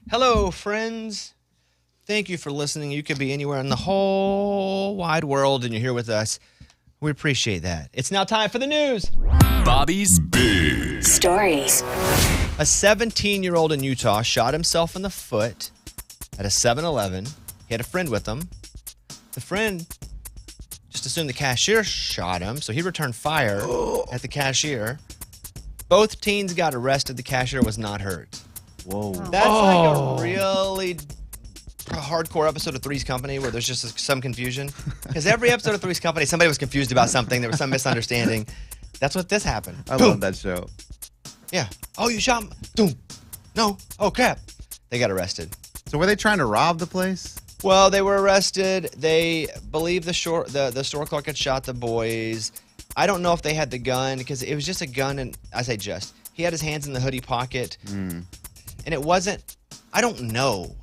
Hello, friends. Thank you for listening. You could be anywhere in the whole wide world, and you're here with us. We appreciate that. It's now time for the news. Bobby's Big Stories. A 17-year-old in Utah shot himself in the foot at a 7-Eleven. He had a friend with him. The friend just assumed the cashier shot him, so he returned fire at the cashier. Both teens got arrested. The cashier was not hurt. Whoa. That's like a really hardcore episode of Three's Company where there's just some confusion. Because every episode of Three's Company, somebody was confused about something. There was some misunderstanding. That's what this happened. I love that show. Yeah. Oh, you shot him. Boom. No. Oh, crap. They got arrested. So were they trying to rob the place? Well, they were arrested. They believe the store clerk had shot the boys. I don't know if they had the gun because it was just a gun, and I say just. He had his hands in the hoodie pocket, and it wasn't. I don't know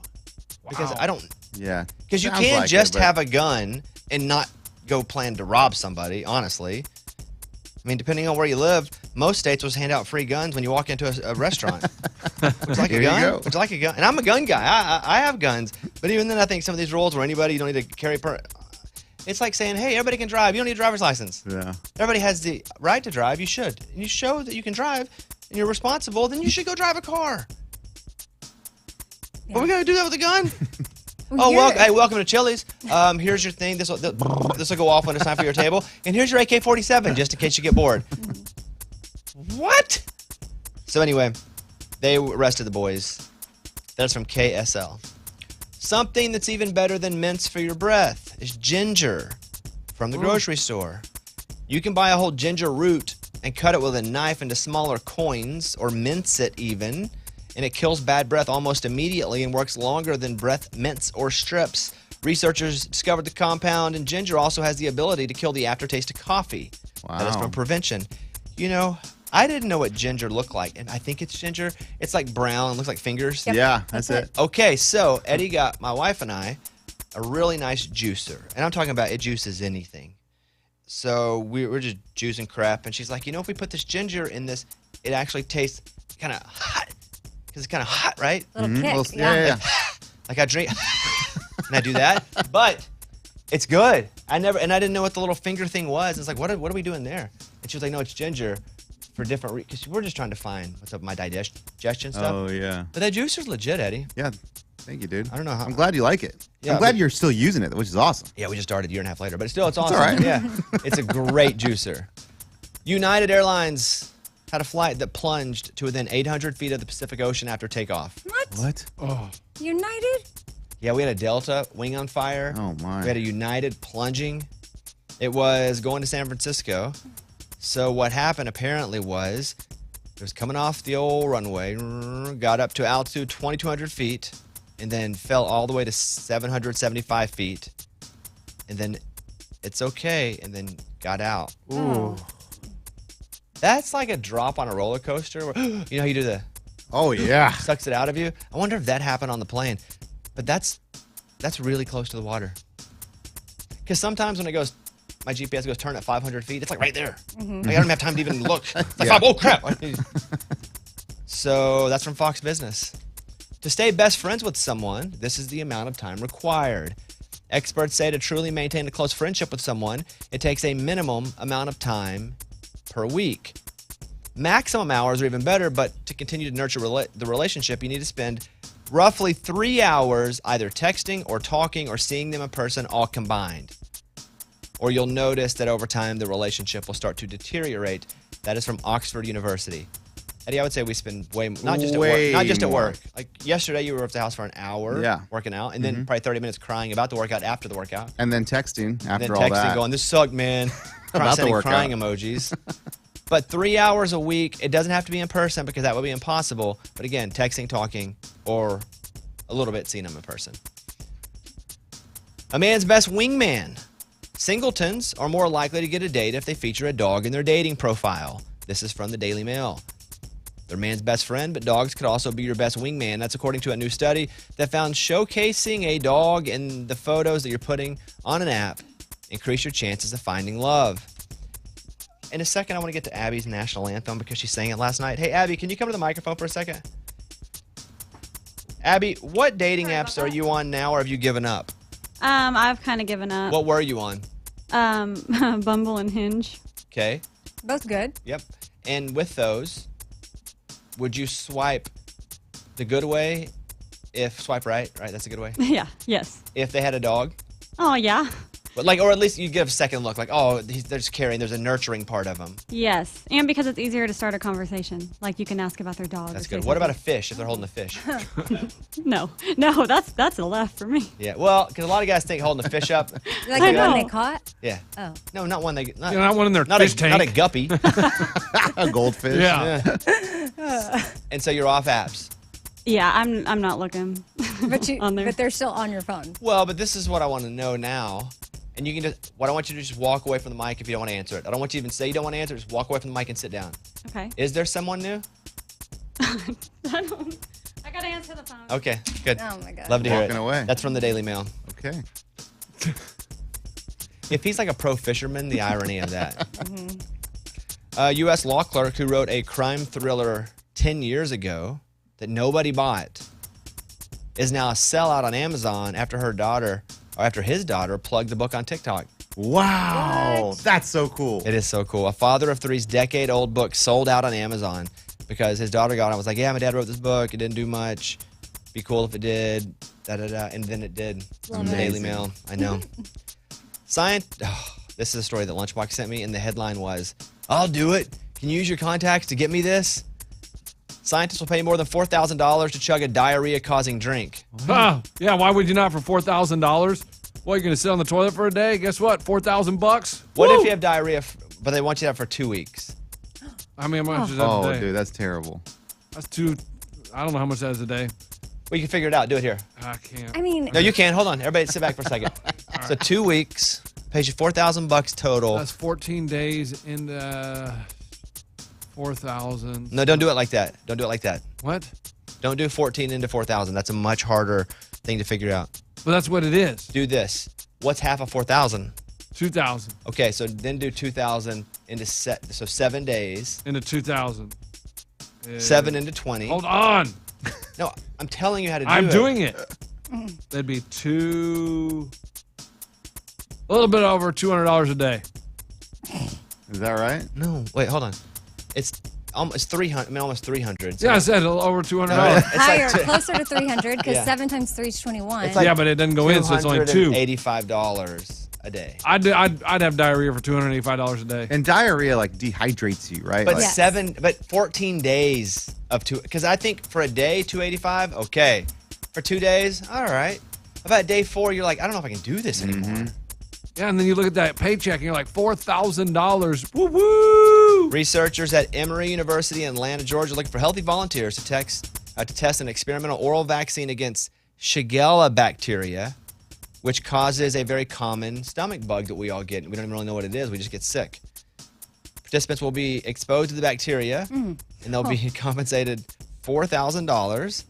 because I don't. Yeah. Because you Sounds can't like just it, but- have a gun and not go plan to rob somebody. Honestly, I mean, depending on where you live, most states will hand out free guns when you walk into a restaurant. Would you like a Here you gun? go. Would you like a gun? And I'm a gun guy. I have guns, but even then, I think some of these rules where anybody you don't need to carry. It's like saying, hey, everybody can drive. You don't need a driver's license. Yeah. Everybody has the right to drive. You should. And you show that you can drive and you're responsible, then you should go drive a car. Yeah. Are we going to do that with a gun? Well, Welcome to Chili's. Here's your thing. This will go off when it's time for your table. And here's your AK-47, just in case you get bored. What? So anyway, they arrested the boys. That's from KSL. Something that's even better than mints for your breath is ginger from the grocery store. You can buy a whole ginger root and cut it with a knife into smaller coins or mince it even, and it kills bad breath almost immediately and works longer than breath mints or strips. Researchers discovered the compound in ginger also has the ability to kill the aftertaste of coffee. That is Wow. from prevention. You know, I didn't know what ginger looked like, and I think it's ginger. It's like brown, looks like fingers. Yep. Yeah, that's it. Okay, so Eddie got my wife and I a really nice juicer, and I'm talking about it juices anything. So we're just juicing crap, and she's like, you know, if we put this ginger in this, it actually tastes kind of hot, because it's kind of hot, right? Little kick. Well, yeah. Like I drink, and I do that, but it's good. I didn't know what the little finger thing was. It's like, what are we doing there? And she was like, no, it's ginger for different reasons, because we're just trying to find what's up with my digestion stuff. Oh, yeah. But that juicer's legit, Eddie. Yeah. Thank you, dude. I don't know how. I'm glad you like it. Yeah, I'm glad but- you're still using it, which is awesome. Yeah, we just started a year and a half later, but still, it's awesome. all right. Yeah, it's a great juicer. United Airlines had a flight that plunged to within 800 feet of the Pacific Ocean after takeoff. What? What? United? Yeah, we had a Delta wing on fire. Oh, my. We had a United plunging. It was going to San Francisco. So what happened apparently was it was coming off the old runway, got up to altitude 2,200 feet, and then fell all the way to 775 feet. And then it's okay, and then got out. Ooh. That's like a drop on a roller coaster. Where, you know how you do the Oh, yeah. sucks it out of you? I wonder if that happened on the plane. But that's really close to the water. Because sometimes when it goes, my GPS goes turn at 500 feet, it's like right there. Like, I don't have time to even look. It's like, Yeah. oh, crap. So that's from Fox Business. To stay best friends with someone, this is the amount of time required. Experts say to truly maintain a close friendship with someone, it takes a minimum amount of time per week. Maximum hours are even better, but to continue to nurture the relationship, you need to spend roughly 3 hours either texting or talking or seeing them in person, all combined. Or you'll notice that over time, the relationship will start to deteriorate. That is from Oxford University. Eddie, I would say we spend not just Way at more. work. Like yesterday, you were at the house for an hour working out, and then probably 30 minutes crying about the workout after the workout. And then texting after And then all texting that. going, this sucked, man. About the Sending workout. crying emojis. But 3 hours a week, it doesn't have to be in person because that would be impossible. But again, texting, talking, or a little bit seeing them in person. A man's best wingman. Singletons are more likely to get a date if they feature a dog in their dating profile. This is from the Daily Mail. They're man's best friend, but dogs could also be your best wingman. That's according to a new study that found showcasing a dog in the photos that you're putting on an app increase your chances of finding love. In a second, I want to get to Abby's national anthem because she sang it last night. Hey, Abby, can you come to the microphone for a second? Abby, what dating apps are you on now, or have you given up? I've kind of given up. What were you on? Bumble and Hinge. Okay. Both good. Yep. And with those, would you swipe the good way if swipe right? Right, that's a good way. Yeah. Yes. If they had a dog? Oh yeah. But like, or at least you give a second look, like, oh, they're just caring. There's a nurturing part of them. Yes, and because it's easier to start a conversation. Like you can ask about their dog. That's or say good. What about a something. fish if they're holding a fish? No, that's a left for me. Yeah, well, because a lot of guys think holding a fish up. Like I the one know. they caught? Yeah. Oh. No, not one they. Not, Not one in their not fish a, tank. Not a guppy. A goldfish. Yeah. And so you're off apps. Yeah, I'm not looking. On there. But they're still on your phone. Well, but this is what I want to know now. And you can just, what I want you to do is just walk away from the mic if you don't want to answer it. I don't want you to even say you don't want to answer it. Just walk away from the mic and sit down. Okay. Is there someone new? I gotta answer the phone. Okay, good. Oh my God. Love to hear Walking it. away. That's from the Daily Mail. Okay. If he's like a pro fisherman, the irony of that. A U.S. law clerk who wrote a crime thriller 10 years ago that nobody bought is now a sellout on Amazon after his daughter plugged the book on TikTok. Wow. What? That's so cool. It is so cool. A father of three's decade-old book sold out on Amazon because his daughter got it and was like, yeah, my dad wrote this book. It didn't do much. Be cool if it did. Da-da-da. And then it did. From the Daily Mail. I know. This is a story that Lunchbox sent me, and the headline was, I'll do it. Can you use your contacts to get me this? Scientists will pay more than $4,000 to chug a diarrhea-causing drink. Oh, yeah, why would you not for $4,000? What, you're going to sit on the toilet for a day? Guess what? $4,000? What Woo! if you have diarrhea, but they want you to have for 2 weeks? I mean, how much is that a Oh, day? dude, that's terrible. That's two. I don't know how much that is a day. Well, you can figure it out. Do it here. I can't. I mean, No, you can. Hold on. Everybody sit back for a second. So 2 weeks, pays you $4,000 total. That's 14 days into 4,000. No, don't do it like that. Don't do it like that. What? Don't do 14 into 4,000. That's a much harder thing to figure out. But that's what it is. Do this. What's half of 4,000? 2,000 Okay, so then do 2,000 into so 7 days. into 2,000. 7 into 20. Hold on. No, I'm telling you how to do it. I'm doing it. That'd be a little bit over $200 a day. Is that right? No, wait, hold on. It's almost 300. I mean, almost 300. So Yeah, I said over $200. It's higher, like closer to 300, because Yeah. 7 times 3 is 21. It's like Yeah, but it doesn't go in, so it's only two. $285 a day. I'd have diarrhea for $285 a day. And diarrhea like dehydrates you, right? But Like, Yes. but 14 days of two, because I think for a day, 285, okay. For 2 days, all right. About day 4, you're like, I don't know if I can do this anymore. Yeah, and then you look at that paycheck and you're like, $4,000. Woo woo! Researchers at Emory University in Atlanta, Georgia, looking for healthy volunteers to test an experimental oral vaccine against Shigella bacteria, which causes a very common stomach bug that we all get. We don't even really know what it is. We just get sick. Participants will be exposed to the bacteria, and they'll be compensated $4,000.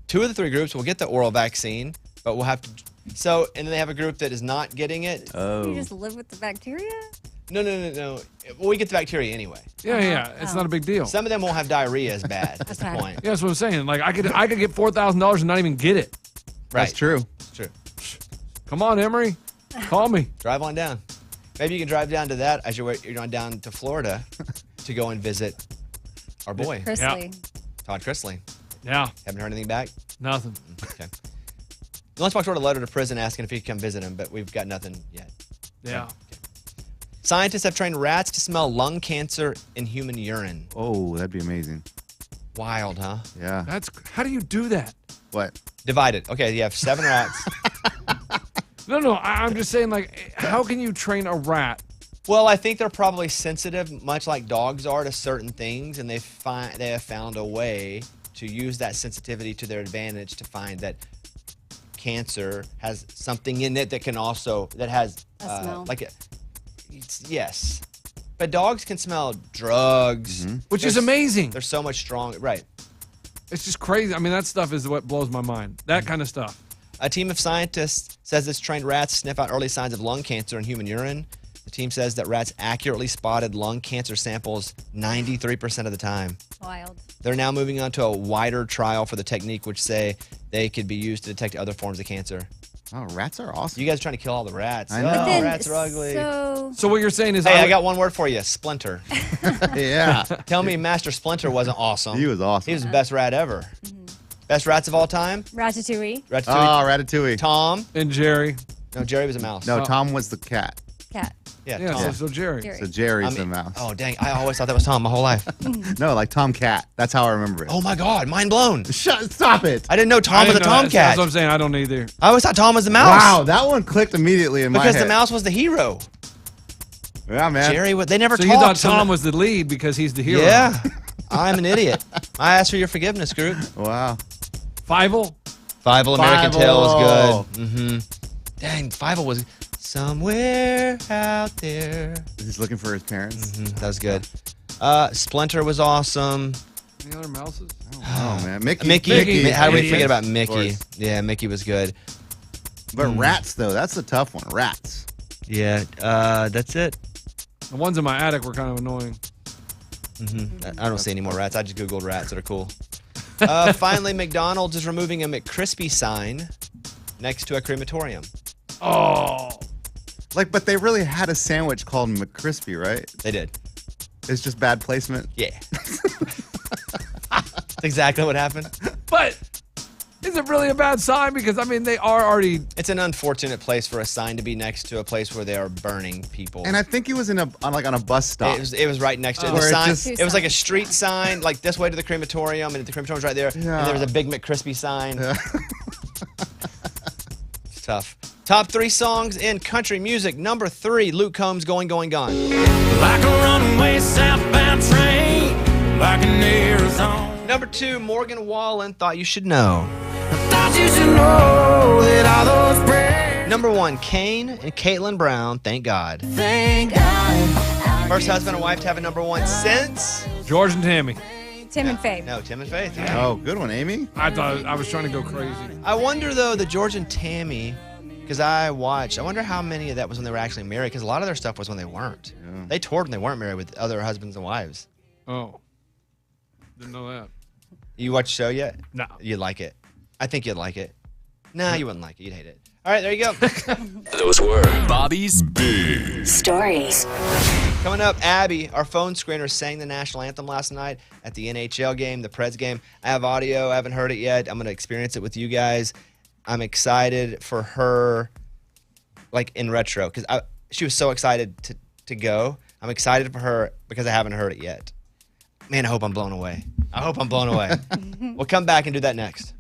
2 of the 3 groups will get the oral vaccine, but we'll have to. So, and then they have a group that is not getting it. You just live with the bacteria? No. Well, we get the bacteria anyway. Yeah. It's not a big deal. Some of them won't have diarrhea as bad. That's the Okay. point. Yeah, that's what I'm saying. Like I could get $4,000 and not even get it. Right. That's true. It's true. Come on, Emory. Call me. Drive on down. Maybe you can drive down to that as you're on down to Florida to go and visit our boy, Chrisley. Todd Chrisley. Yeah, Haven't heard anything back? nothing. Okay. Lunchbox wrote a letter to prison asking if he could come visit him, but we've got nothing yet. Yeah. Scientists have trained rats to smell lung cancer in human urine. Oh, that'd be amazing. Wild, huh? Yeah. How do you do that? What? Divided. Okay, you have 7 rats. No, I'm just saying, like, how can you train a rat? Well, I think they're probably sensitive, much like dogs are, to certain things, and they have found a way to use that sensitivity to their advantage to find that cancer has something in it that can also has A smell. yes, but dogs can smell drugs, Which is amazing. They're so much strong, right? It's just crazy. I mean, that stuff is what blows my mind. That kind of stuff. A team of scientists says it's trained rats to sniff out early signs of lung cancer in human urine. The team says that rats accurately spotted lung cancer samples 93% of the time. Wild. They're now moving on to a wider trial for the technique, which they They could be used to detect other forms of cancer. Oh, rats are awesome. You guys are trying to kill all the rats. I know. Oh, But Then, rats are ugly. So what you're saying is, Hey, I got one word for you. Splinter. Yeah. Tell me Master Splinter wasn't awesome. He was awesome. He was the best rat ever. Best rats of all time? Ratatouille. Ratatouille. Oh, Ratatouille. Tom. and Jerry. No, Jerry was a mouse. No, Tom was the cat. Cat. Yeah, Yeah, Tom. so Jerry. Jerry. So Jerry's I mean- the mouse. Oh, dang. I always thought that was Tom my whole life. No, like Tom Cat. That's how I remember it. Oh, my God. Mind blown. Stop it. I didn't know I Tom was a didn't know that. tomcat. That's what I'm saying. I don't either. I always thought Tom was the mouse. Wow, that one clicked immediately in my Because head. the mouse was the hero. Yeah, man. Jerry, they never So talked. you thought so Tom was the lead because he's the hero. Yeah. I'm an idiot. I asked for your forgiveness, group. Wow. Fievel? Fievel American Fievel. Tail was good. Mm-hmm. Dang, Fievel was somewhere out there. He's looking for his parents. That was good. Splinter was awesome. Any other mouses? Oh, man. Mickey. Mickey. How do we Idiot. forget about Of Mickey? course. Yeah, Mickey was good. But rats, though, that's a tough one. Rats. Yeah, that's it. The ones in my attic were kind of annoying. I don't see any more rats. I just Googled rats that are cool. Finally, McDonald's is removing a McCrispy sign next to a crematorium. Oh. Like, but they really had a sandwich called McCrispy, right? They did. It's just bad placement. Yeah. That's exactly what happened. But is it really a bad sign? Because, I mean, they are already. It's an unfortunate place for a sign to be next to a place where they are burning people. And I think he was on a bus stop. It was right next to the Where it sign. just- It was like a street sign, like this way to the crematorium, and the crematorium was right there. And Yeah. there was a big McCrispy sign. It's tough. Top 3 songs in country music. Number 3, Luke Combs, Going, Going, Gone. Like a runaway southbound train, like an Arizona. Number 2, Morgan Wallen, Thought You Should Know. Thought you should know that all those prayers. Number 1, Kane and Caitlin Brown, Thank God. Thank God. First husband and wife to have a number 1 since. George and Tammy. Tim and Faith. No, Tim and Faith. Yeah. Oh, good one, Amy. I thought I was trying to go crazy. I wonder, though, the George and Tammy, because I wonder how many of that was when they were actually married, because a lot of their stuff was when they weren't. Yeah. They toured when they weren't married with other husbands and wives. Oh. Didn't know that. You watch the show yet? No. You'd like it. I think you'd like it. Nah, you wouldn't like it. You'd hate it. All right, there you go. Those were Bobby's Big Stories. Coming up, Abby, our phone screener, sang the national anthem last night at the NHL game, the Preds game. I have audio. I haven't heard it yet. I'm going to experience it with you guys. I'm excited for her, like in retro, because she was so excited to go. I'm excited for her because I haven't heard it yet. Man, I hope I'm blown away. We'll come back and do that next.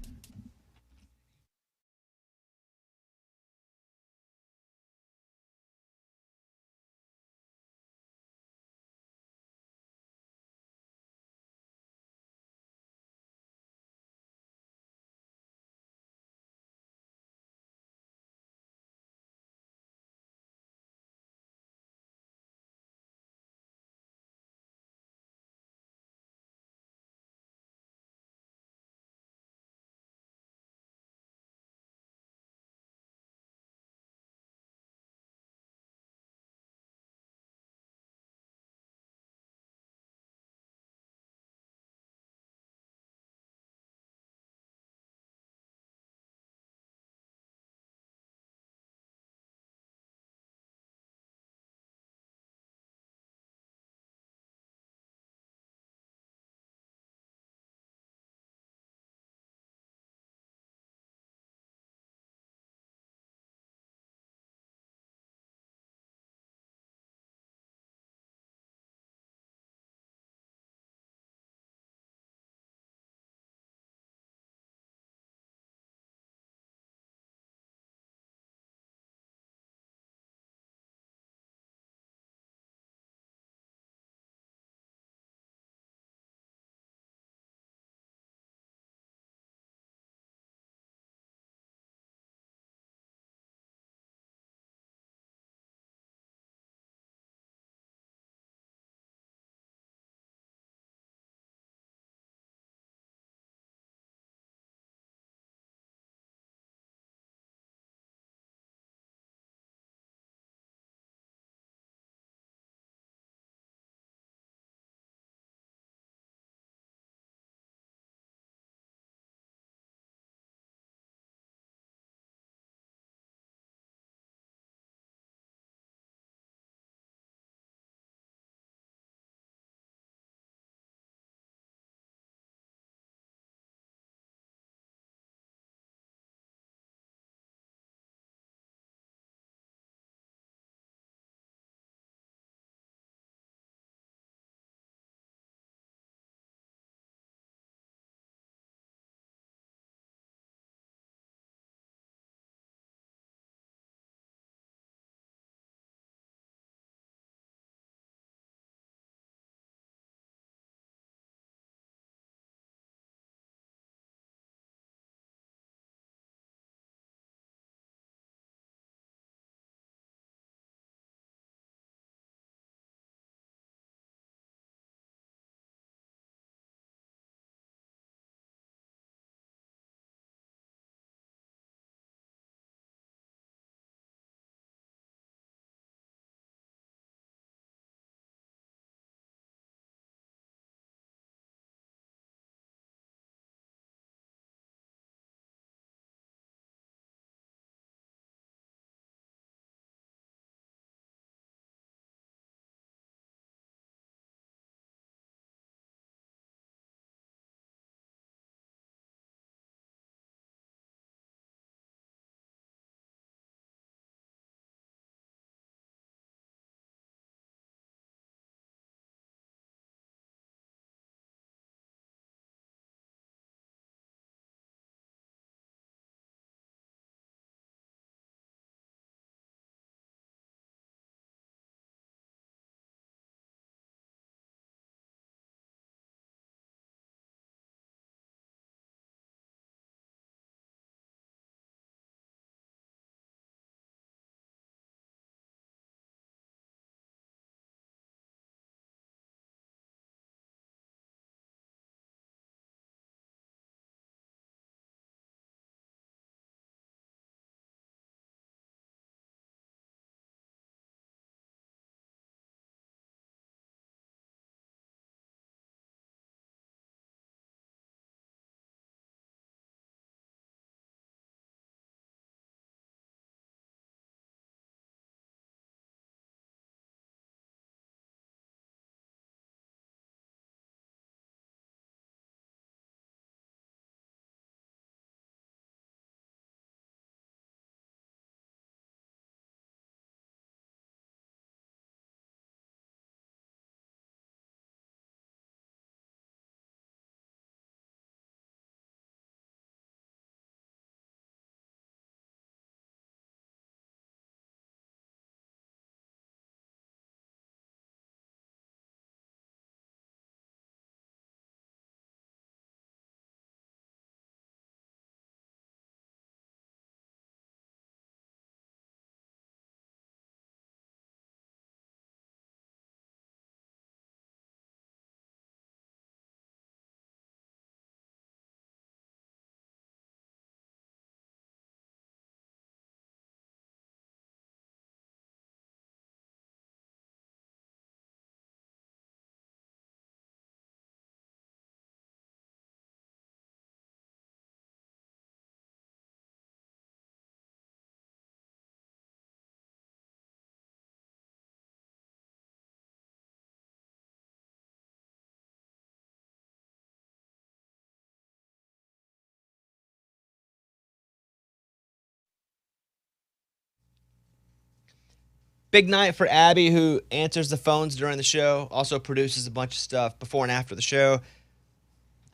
Big night for Abby, who answers the phones during the show, also produces a bunch of stuff before and after the show.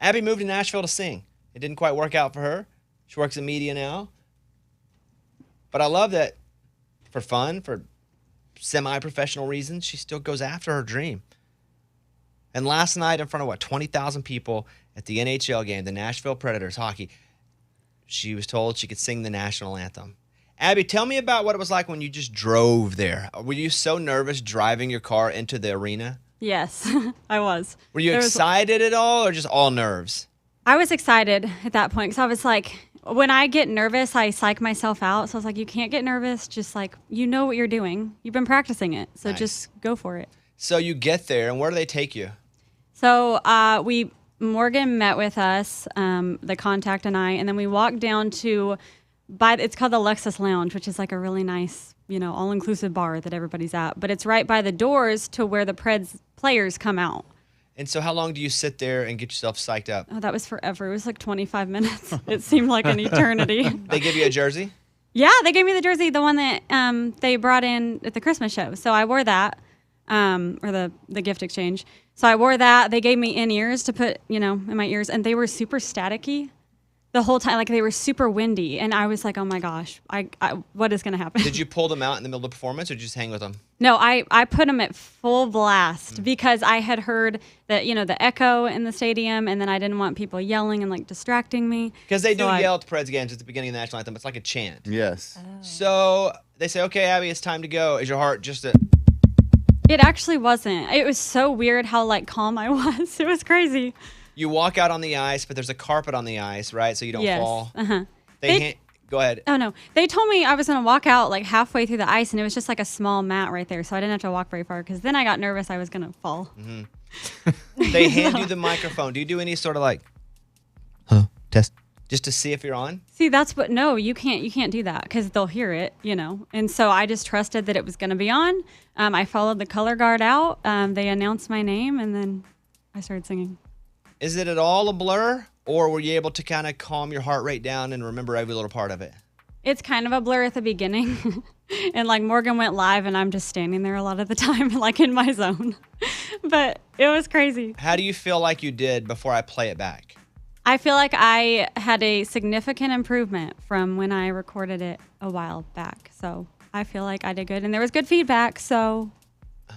Abby moved to Nashville to sing. It didn't quite work out for her. She works in media now. But I love that for fun, for semi-professional reasons, she still goes after her dream. And last night in front of, 20,000 people at the NHL game, the Nashville Predators hockey, she was told she could sing the national anthem. Abby, tell me about what it was like when you just drove there. Were you so nervous driving your car into the arena? Yes, I was. Were you excited at all or just all nerves? I was excited at that point because I was like, when I get nervous, I psych myself out. So I was like, you can't get nervous. Just like, you know what you're doing. You've been practicing it. So just go for it. So you get there, and where do they take you? So Morgan met with us, the contact and I, and then we walked down to, it's called the Lexus Lounge, which is like a really nice, all-inclusive bar that everybody's at. But it's right by the doors to where the Preds players come out. And so how long do you sit there and get yourself psyched up? Oh, that was forever. It was like 25 minutes. It seemed like an eternity. They give you a jersey? Yeah, they gave me the jersey, the one that they brought in at the Christmas show. So I wore that, or the gift exchange. So I wore that. They gave me in-ears to put, in my ears, and they were super staticky the whole time. Like, they were super windy, and I was like, oh my gosh, what is going to happen? Did you pull them out in the middle of the performance, or did you just hang with them? No, I put them at full blast because I had heard that, the echo in the stadium, and then I didn't want people yelling and, like, distracting me. Because they do yell at the Preds games at the beginning of the national anthem. It's like a chant. Yes. Oh. So they say, okay, Abby, it's time to go. Is your heart just a... It actually wasn't. It was so weird how, like, calm I was. It was crazy. You walk out on the ice, but there's a carpet on the ice, right? So you don't fall. Uh-huh. Go ahead. Oh, no. They told me I was going to walk out, like, halfway through the ice, and it was just, like, a small mat right there. So I didn't have to walk very far because then I got nervous I was going to fall. Mm-hmm. They hand you the microphone. Do you do any sort of, like, test, just to see if you're on? See, no, you can't do that because they'll hear it, And so I just trusted that it was going to be on. I followed the color guard out. They announced my name, and then I started singing. Is it at all a blur, or were you able to kind of calm your heart rate down and remember every little part of it? It's kind of a blur at the beginning. And, like, Morgan went live, and I'm just standing there a lot of the time, like, in my zone. But it was crazy. How do you feel like you did before I play it back? I feel like I had a significant improvement from when I recorded it a while back. So I feel like I did good. And there was good feedback, so I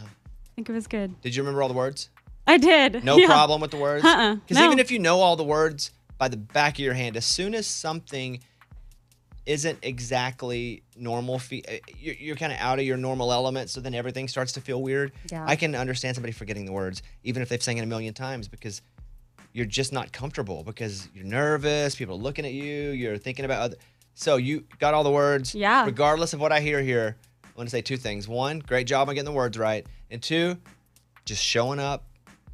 think it was good. Did you remember all the words? I did. No problem with the words? Because No. even if you know all the words by the back of your hand, as soon as something isn't exactly normal, you're kind of out of your normal element, so then everything starts to feel weird. Yeah. I can understand somebody forgetting the words, even if they've sang it a million times, because you're just not comfortable, because you're nervous, people are looking at you, you're thinking about other... So you got all the words. Yeah. Regardless of what I hear here, I want to say two things. One, great job on getting the words right. And two, just showing up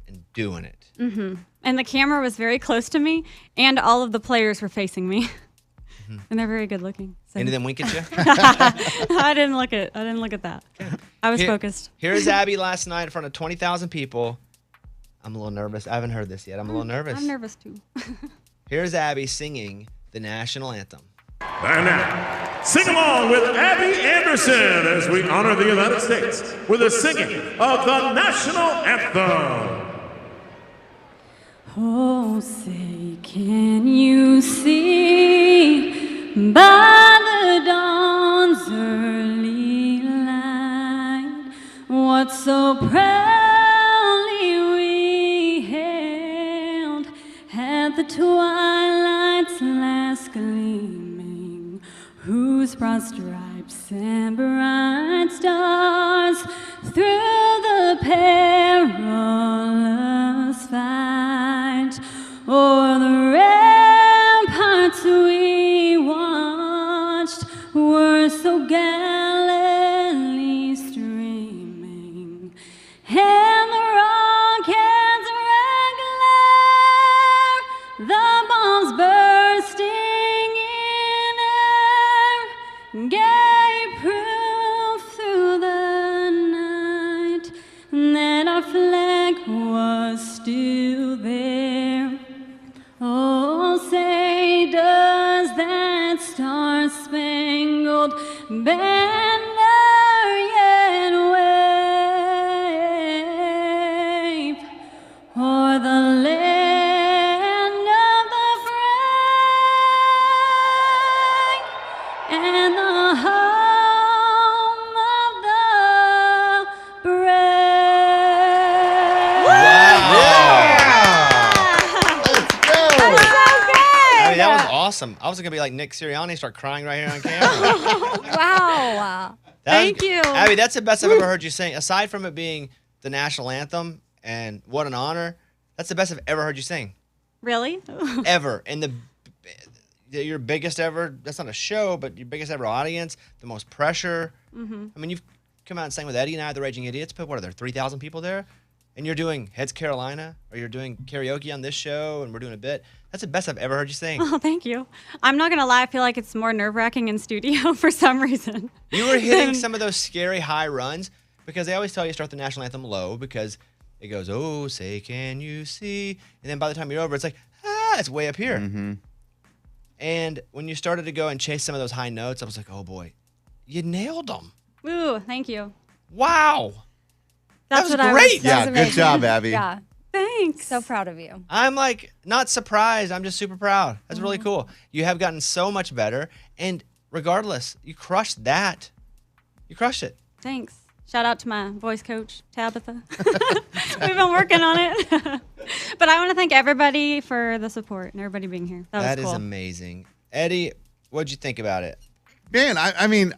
and doing it. Mm-hmm. And the camera was very close to me, and all of the players were facing me. Mm-hmm. And they're very good looking. So. Any of them wink at you? I didn't look at that. I was focused. Here's Abby last night in front of 20,000 people. I'm a little nervous. I haven't heard this yet. I'm a little nervous. I'm nervous too. Here's Abby singing the national anthem. And now, sing along with Abby Anderson as we honor the United States with the singing of the national anthem. Oh, say, can you see by the dawn's early light what so proudly we hailed at the twilight's last gleaming, whose broad stripes and bright stars through the perilous fight o'er the ramparts we watched were so gallantly streaming, and the rockets' red glare, the bombs bursting in air, gave proof through the night that our flag was still there. Oh, say, does that star-spangled banner yet awesome. I was going to be like Nick Sirianni, start crying right here on camera. Wow. Thank you. Abby, that's the best I've ever heard you sing. Aside from it being the national anthem, and what an honor, that's the best I've ever heard you sing. Really? Ever. And your biggest ever, that's not a show, but your biggest ever audience, the most pressure. Mm-hmm. I mean, you've come out and sang with Eddie and I, the Raging Idiots, but what are there, 3,000 people there? And you're doing Heads Carolina, or you're doing karaoke on this show, and we're doing a bit. That's the best I've ever heard you sing. Oh, thank you. I'm not going to lie. I feel like it's more nerve-wracking in studio for some reason. You were hitting some of those scary high runs, because they always tell you to start the national anthem low, because it goes, oh, say, can you see? And then by the time you're over, it's like, it's way up here. Mm-hmm. And when you started to go and chase some of those high notes, I was like, oh, boy, you nailed them. Ooh, thank you. Wow. That's that was what great. That was Good amazing. job, Abby. Yeah. Thanks. So proud of you. I'm like not surprised. I'm just super proud. That's really cool. You have gotten so much better. And regardless, you crushed that. You crushed it. Thanks. Shout out to my voice coach, Tabitha. We've been working on it. But I want to thank everybody for the support and everybody being here. That was cool. Is amazing. Eddie, what'd you think about it? Man, I mean,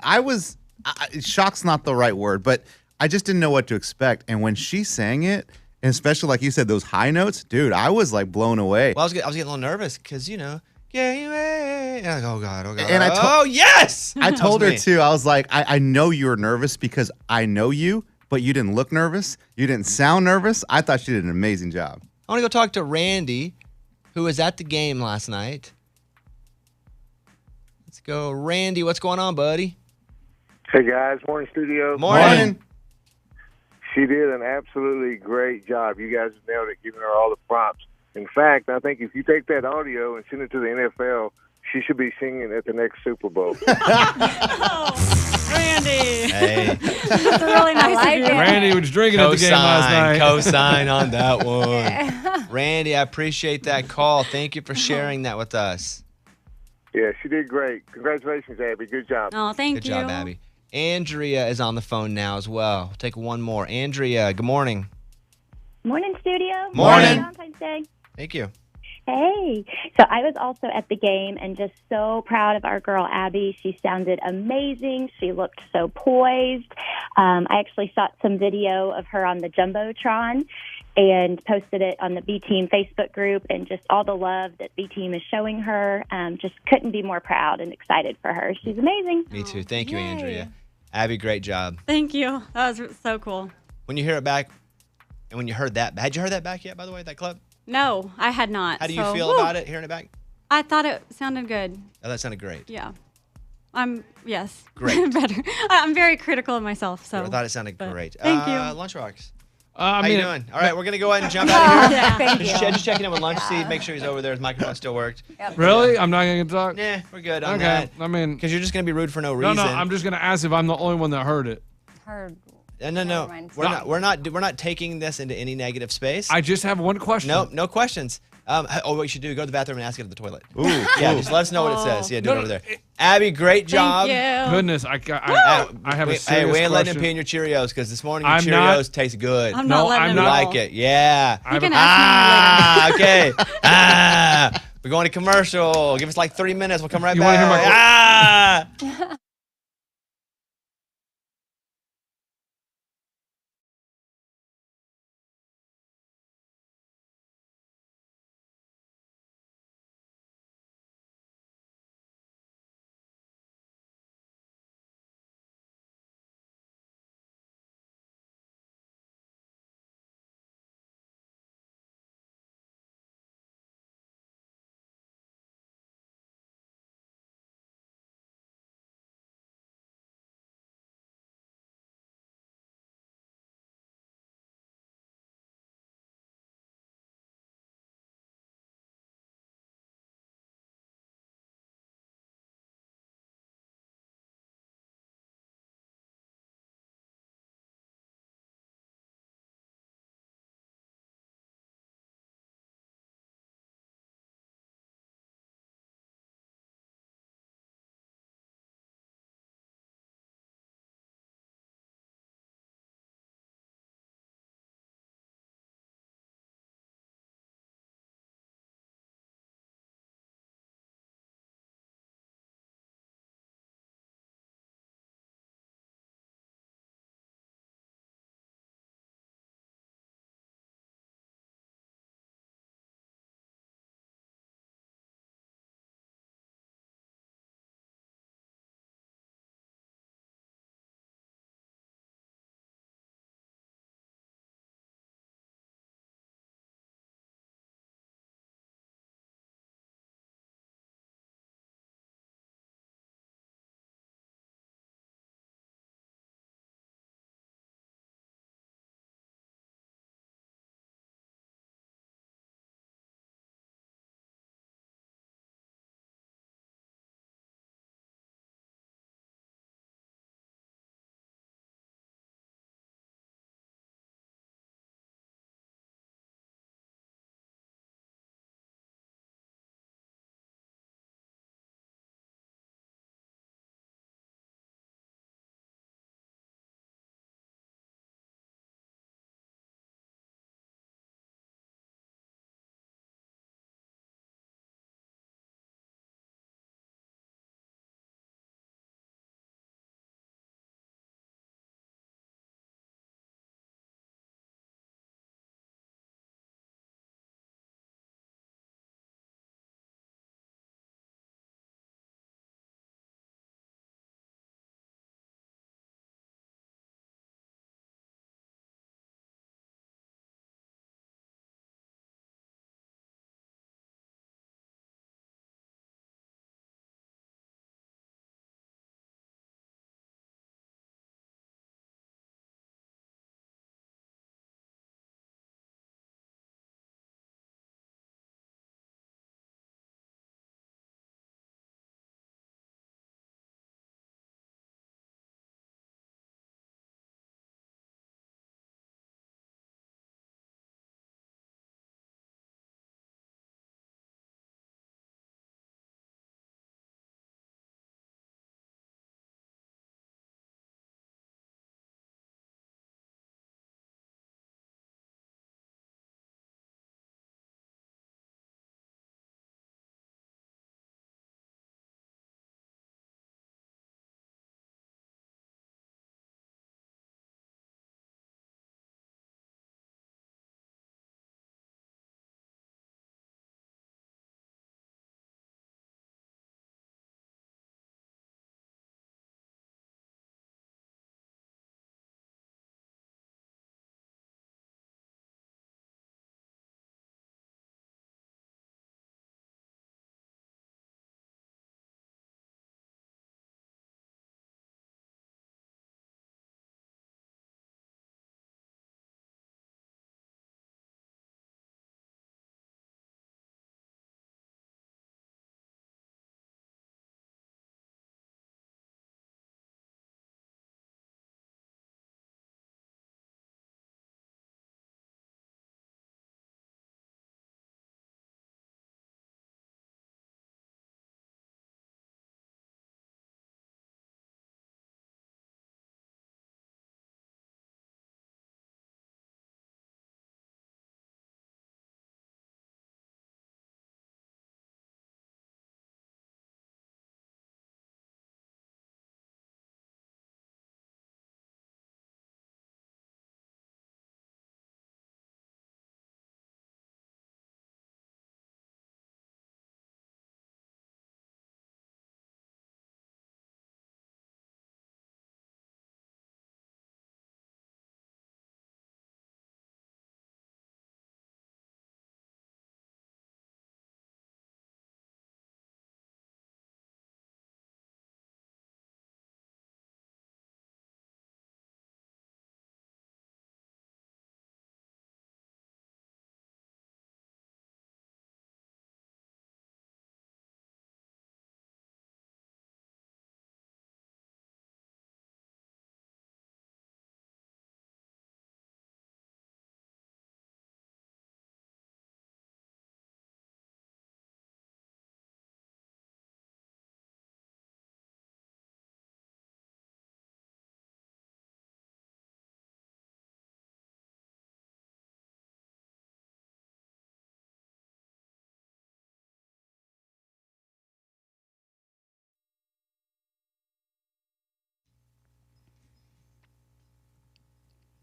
shock's not the right word, but I just didn't know what to expect. And when she sang it, and especially like you said, those high notes, dude, I was like blown away. Well, I was getting a little nervous because, yeah, and I go, oh, God. And oh, yes! I told That her was too, I was like, I know you were nervous because I know you, but you didn't look nervous. You didn't sound nervous. I thought she did an amazing job. I want to go talk to Randy, who was at the game last night. Let's go. Randy, what's going on, buddy? Hey, guys. Morning, studio. Morning. She did an absolutely great job. You guys nailed it, giving her all the props. In fact, I think if you take that audio and send it to the NFL, she should be singing at the next Super Bowl. Oh, Randy. Hey. That's really nice of you. Randy was drinking at the game last night. Co-sign on that one. Randy, I appreciate that call. Thank you for sharing that with us. Yeah, she did great. Congratulations, Abby. Good job. Oh, thank Good you. job, Abby. Andrea is on the phone now as well. We'll take one more. Andrea, good morning. Morning, studio. Morning. Happy Valentine's Day. Thank you. Hey. So I was also at the game and just so proud of our girl, Abby. She sounded amazing. She looked so poised. I actually shot some video of her on the Jumbotron and posted it on the B-Team Facebook group, and just all the love that B-Team is showing her. Just couldn't be more proud and excited for her. She's amazing. Me too. Thank you, Yay. Andrea. Abby, great job. Thank you. That was so cool. When you hear it back, and when you heard that, had you heard that back yet, by the way, that clip? No, I had not. How do you so, feel about it, hearing it back? I thought it sounded good. Oh, that sounded great. Yeah. Yes. Great. Better. I'm very critical of myself. So I thought it sounded but great. Thank you. Lunchbox. I How mean, you doing? All right, we're going to go ahead and jump out of here. Yeah. Thank you. Just checking in with Lunch, see, make sure he's over there. His microphone still worked. really? I'm not going to talk? Nah, we're good on Okay. that. I mean, Because you're just going to be rude for no no, reason. I'm just going to ask if I'm the only one that heard it. Heard. No. Never mind. We're not taking this into any negative space. I just have one question. No questions. What you should do, go to the bathroom and ask it at the toilet. Ooh, Yeah, ooh. just let us know what it says. Yeah, do No, it no, over there. Abby, great job. Thank you. Goodness, I have a serious Hey, we ain't letting him question. pee in your Cheerios because this morning your I'm Cheerios not- taste good. I'm No, not letting I'm him not- You like it? Yeah. I have You can a- ask me later. Okay. We're going to commercial. Give us like 30 minutes. We'll come right You wanna back. hear my Ah!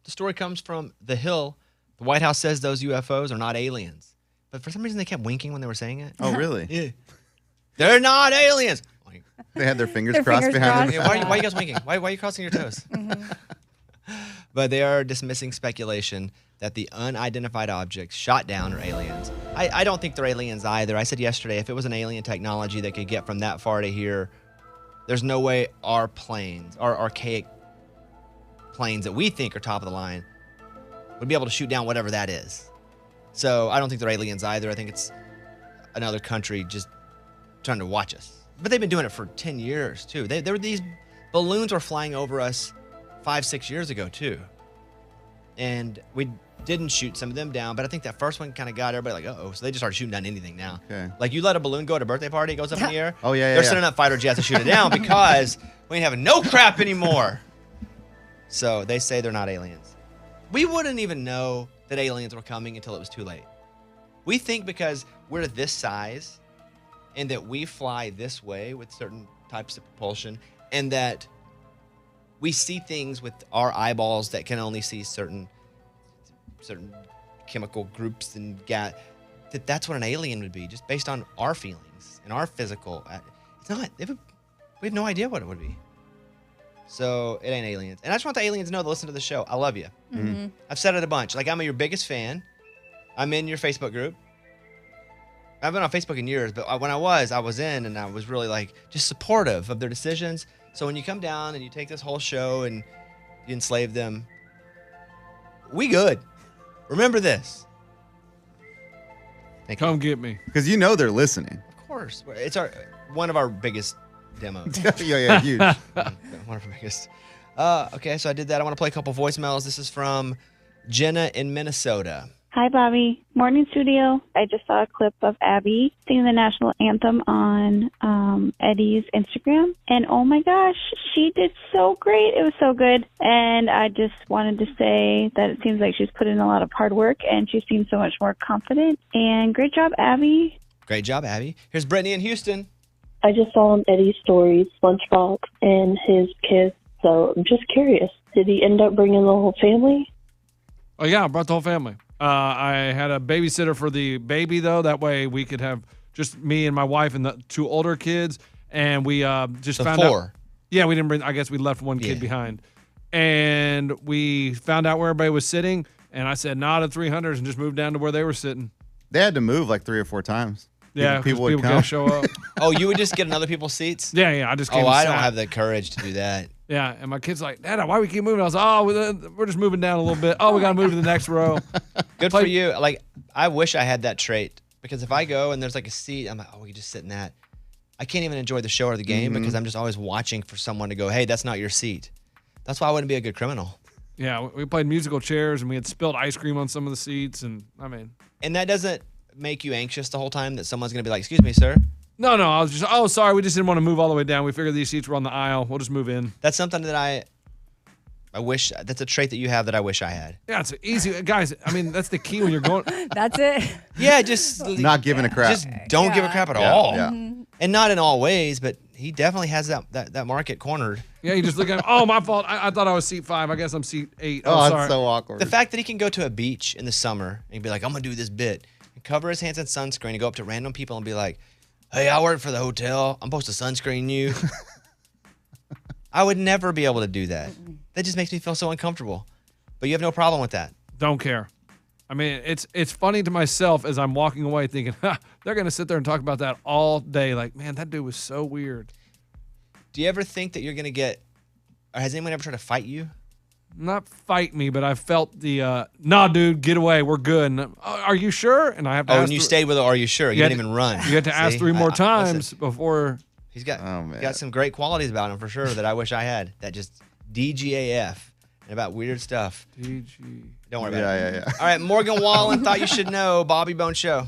The story comes from The Hill. The White House says those UFOs are not aliens. But for some reason, they kept winking when they were saying it. Oh, really? Yeah. They're not aliens. They had their fingers Their crossed fingers behind Yeah, them. why are you guys winking? Why are you crossing your toes? But they are dismissing speculation that the unidentified objects shot down are aliens. I don't think they're aliens either. I said yesterday, if it was an alien technology that could get from that far to here, there's no way our planes, our archaic planes that we think are top of the line, would be able to shoot down whatever that is. So I don't think they're aliens either. I think it's another country just trying to watch us. But they've been doing it for 10 years, too. There were these balloons were flying over us 5-6 years ago, too. And we didn't shoot some of them down, but I think that first one kind of got everybody like, uh-oh. So they just started shooting down anything now. Okay. Like you let a balloon go at a birthday party, it goes up in the air. Oh, yeah, They're sending up fighter jets to shoot it down because we ain't having no crap anymore. So they say they're not aliens. We wouldn't even know that aliens were coming until it was too late. We think because we're this size and that we fly this way with certain types of propulsion and that we see things with our eyeballs that can only see certain chemical groups and gas, that's what an alien would be, just based on our feelings and our physical. It's not. We have no idea what it would be. So it ain't aliens. And I just want the aliens to know to listen to the show. I love you. Mm-hmm. I've said it a bunch. Like, I'm your biggest fan. I'm in your Facebook group. I've been on Facebook in years, but when I was in, and I was really like just supportive of their decisions. So when you come down and you take this whole show and you enslave them, we good. Remember this. Thank you. Come get me. Because you know they're listening. Of course. It's one of our biggest demos. yeah, huge. One of our biggest. Okay, so I did that. I want to play a couple voicemails. This is from Jenna in Minnesota. Hi, Bobby. Morning studio. I just saw a clip of Abby singing the national anthem on Eddie's Instagram. And oh my gosh, she did so great. It was so good. And I just wanted to say that it seems like she's put in a lot of hard work and she seems so much more confident. And great job, Abby. Great job, Abby. Here's Brittany in Houston. I just saw on Eddie's stories, Lunchbox and his kids. So I'm just curious. Did he end up bringing the whole family? Oh, yeah, I brought the whole family. I had a babysitter for the baby, though. That way we could have just me and my wife and the two older kids. And we just found out. Yeah, we didn't bring, I guess we left one kid behind. And we found out where everybody was sitting. And I said, nah to 300s and just moved down to where they were sitting. They had to move like 3 or 4 times. Yeah, people would can't show up. Oh, you would just get in other people's seats? Yeah, I just came. Oh, I sat. don't have the courage to do that. Yeah, and my kid's like, Dad, why we keep moving? I was like, oh, we're just moving down a little bit. Oh, we got to move to the next row. Good for you. Like, I wish I had that trait because if I go and there's like a seat, I'm like, oh, we can just sit in that. I can't even enjoy the show or the game because I'm just always watching for someone to go, hey, that's not your seat. That's why I wouldn't be a good criminal. Yeah, we played musical chairs and we had spilled ice cream on some of the seats. And that doesn't make you anxious the whole time that someone's going to be like, excuse me, sir? No, I was just, sorry, we just didn't want to move all the way down. We figured these seats were on the aisle. We'll just move in. That's something that I wish, that's a trait that you have that I wish I had. Yeah, it's easy. Guys, I mean, that's the key when you're going. That's it. Yeah, just. Not giving a crap. Just don't give a crap at all. Yeah. And not in all ways, but he definitely has that market cornered. Yeah, you just look at, oh, my fault. I thought I was seat 5. I guess I'm seat 8. Oh, sorry. it's so awkward. The fact that he can go to a beach in the summer and be like, I'm going to do this bit, and cover his hands in sunscreen and go up to random people and be like, hey, I work for the hotel. I'm supposed to sunscreen you. I would never be able to do that. That just makes me feel so uncomfortable. But you have no problem with that. Don't care. I mean, it's funny to myself as I'm walking away thinking, they're going to sit there and talk about that all day. Like, man, that dude was so weird. Do you ever think that you're going to get, or has anyone ever tried to fight you? Not fight me, but I felt the, nah, dude, get away. We're good. And, are you sure? And I have to ask. And you stayed with it, are you sure? You didn't even run. You had to ask 3 more times before. He's got some great qualities about him for sure that I wish I had. That just DGAF and about weird stuff. DG. Don't worry about it. Yeah. All right, Morgan Wallen thought you should know. Bobby Bone Show.